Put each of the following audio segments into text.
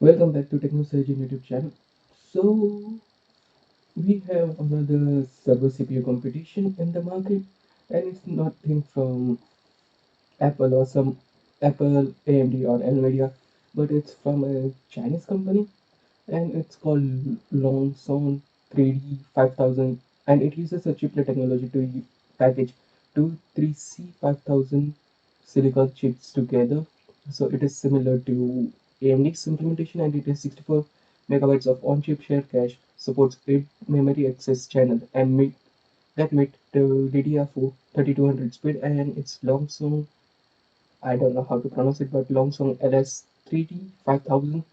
Welcome back to TechnoSurgeon YouTube channel. So we have another server CPU competition in the market, and it's nothing from Apple or some Apple, AMD or Nvidia, but it's from a Chinese company, and it's called Longsong 3D 5000, and it uses a chiplet technology to package two 3C 5000 silicon chips together. So it is similar to AMD's implementation, and it is 64 megabytes of on-chip shared cache, supports 8 memory access channel, and meet the DDR4 3200 speed, and it's Longsong. I don't know how to pronounce it, but Longsong LS3D 5000.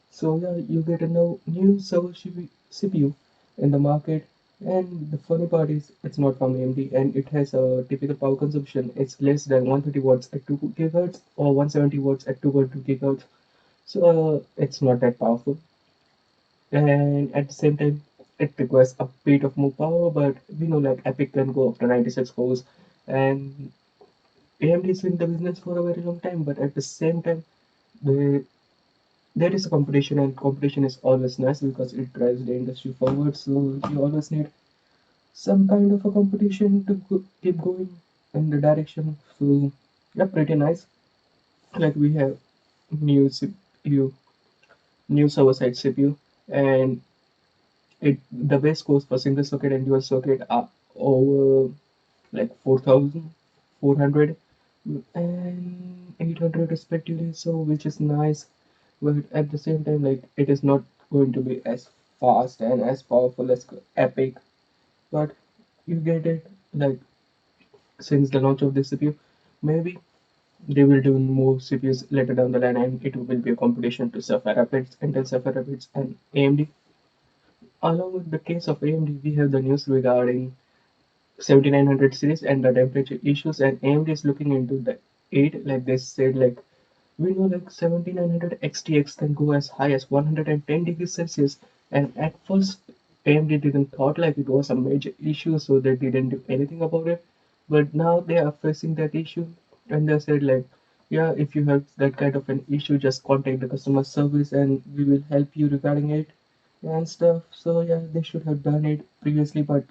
So yeah, you get a new server CPU in the market, and the funny part is it's not from AMD, and it has a typical power consumption. It's less than 130 watts at 2 gigahertz or 170 watts at 2.2 gigahertz. So it's not that powerful, and at the same time, it requires a bit of more power. But we know like Epic can go up to 96 cores, and AMD is in the business for a very long time. But at the same time, they there is a competition, and competition is always nice because it drives the industry forward. So you always need some kind of a competition to keep going in the direction. So yeah, pretty nice. Like we have new CPU, new server side CPU, and it the base scores for single socket and dual socket are over like 4,400 and 800 respectively, so which is nice, but at the same time like it is not going to be as fast and as powerful as Epic, but you get it. Like since the launch of this CPU, maybe they will do more CPUs later down the line, and it will be a competition to Sapphire Rapids, Intel Sapphire Rapids, and AMD. Along with the case of AMD, we have the news regarding 7900 series and the temperature issues, and AMD is looking into the 8. Like they said, like we know like 7900XTX can go as high as 110 degrees Celsius, and at first AMD didn't thought like it was a major issue, so they didn't do anything about it. But now they are facing that issue, and they said like, yeah, if you have that kind of an issue, just contact the customer service, and we will help you regarding it and stuff. So yeah, they should have done it previously, but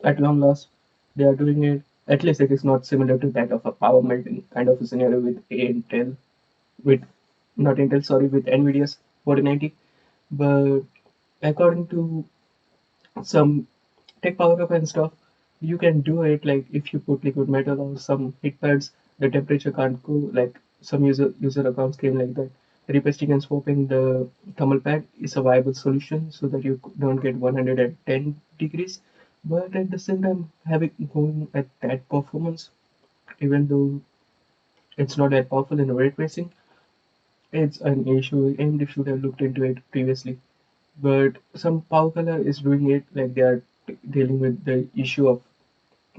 at long last, they are doing it. At least it is not similar to that of a power melting kind of a scenario with Intel, with not Intel, sorry, with Nvidia's 4090. But according to some tech power up and stuff, you can do it. Like if you put liquid metal or some heat pads, the temperature can't go. Like some user accounts came like that. Repasting and swapping the thermal pad is a viable solution so that you don't get 110 degrees. But at the same time, having going at that performance, even though it's not that powerful in ray tracing, it's an issue. AMD should have looked into it previously. But some power color is doing it, like they are dealing with the issue of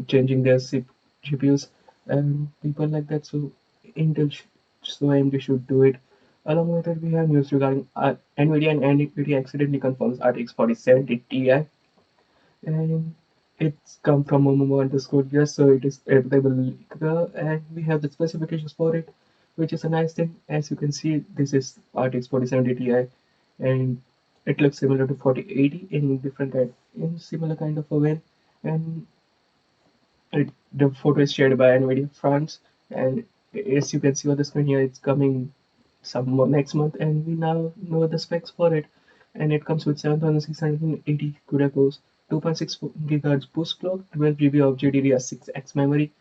changing their GPUs and people like that. So so AMD should do it. Along with that, we have news regarding Nvidia, and Nvidia accidentally confirms RTX 4070 Ti, and it's come from Momomo underscore yes, so it is available, and we have the specifications for it, which is a nice thing. As you can see, this is RTX 4070 Ti, and it looks similar to 4080 in different in similar kind of a way, and the photo is shared by Nvidia France, and as you can see on the screen here, it's coming next month, and we now know the specs for it. And it comes with 7680 CUDA cores, 2.6 gigahertz boost clock, 12 GB of GDDR6X memory,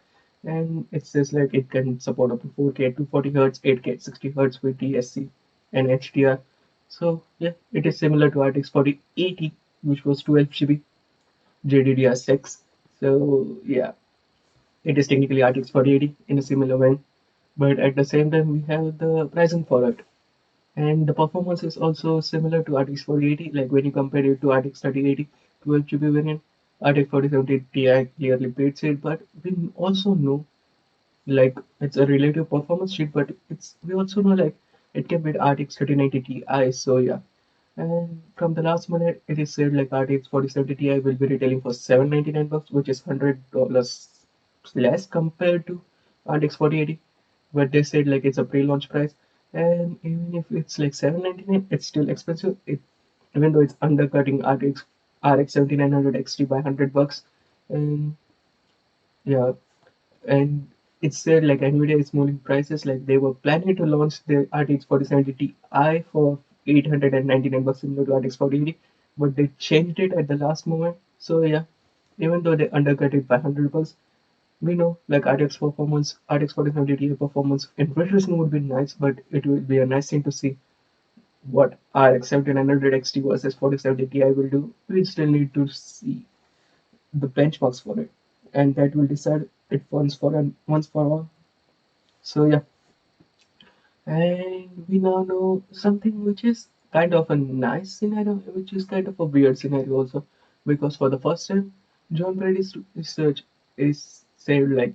and it says like it can support up to 4K at 240 Hz, 8K at 60 Hz with DSC and HDR. So yeah, it is similar to RTX 4080, which was 12 GB GDDR6. So yeah, it is technically RTX 4080 in a similar way, but at the same time we have the pricing for it, and the performance is also similar to RTX 4080. Like when you compare it to RTX 3080 12 GB variant, RTX 4070 Ti clearly beats it. But we also know like it's a relative performance sheet, but it's we also know like it can beat RTX 3090 Ti. So yeah, and from the last minute, it is said like RTX 4070 Ti will be retailing for $799, which is $100 less compared to RTX 4080. But they said like it's a pre-launch price, And even if it's like 799, it's still expensive. Even though it's undercutting RX 7900 XT by $100. And yeah, and it said like Nvidia is moving prices, like they were planning to launch the RTX 4070 Ti for $899 similar to RTX 4080, but they changed it at the last moment. So yeah, even though they undercut it by $100, we know like RTX 4070 Ti performance in ray tracing would be nice, but it will be a nice thing to see what RX 7900 XT versus 4070 Ti will do. We still need to see the benchmarks for it, and that will decide it once for all. So yeah, and we now know something which is kind of a nice scenario, which is kind of a weird scenario also, because for the first time, John Brady's research is said like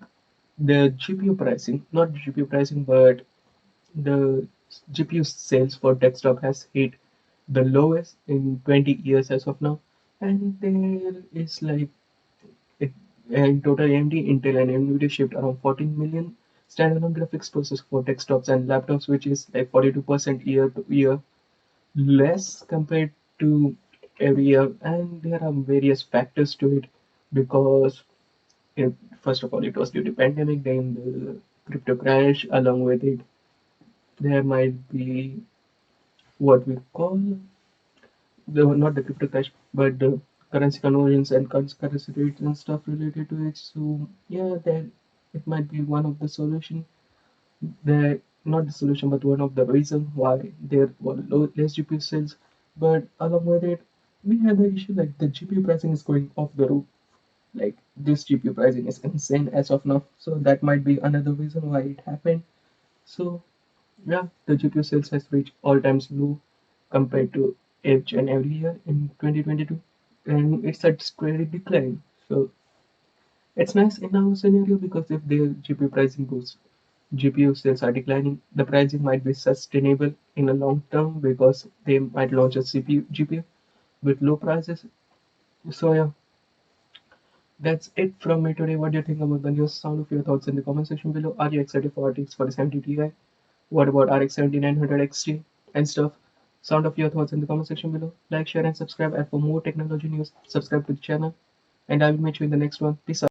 the GPU pricing, not GPU pricing, but the GPU sales for desktop has hit the lowest in 20 years as of now, and there is like it, in total, AMD, Intel, and Nvidia shipped around 14 million standalone graphics processors for desktops and laptops, which is like 42% year to year less compared to every year. And there are various factors to it because, it, first of all, it was due to pandemic, then the crypto crash. Along with it, there might be what we call the not the crypto crash, but the currency conversions and currency rates and stuff related to it. So yeah, that it might be one of the solution. The not the solution, but one of the reason why there were less GPU sales. But along with it, we have the issue like the GPU pricing is going off the roof. Like this GPU pricing is insane as of now. So that might be another reason why it happened. So yeah, the GPU sales has reached all-time low compared to each and every year in 2022, and it's at steady decline. So it's nice in our scenario because if the GPU pricing goes, GPU sales are declining, the pricing might be sustainable in a long term because they might launch a CPU GPU with low prices. So yeah, that's it from me today. What do you think about the news? Sound of your thoughts in the comment section below. Are you excited for RTX 4070 Ti? What about RX 7900 XT and stuff? Sound of your thoughts in the comment section below. Like, share, and subscribe. And for more technology news, subscribe to the channel. And I will meet you in the next one. Peace out.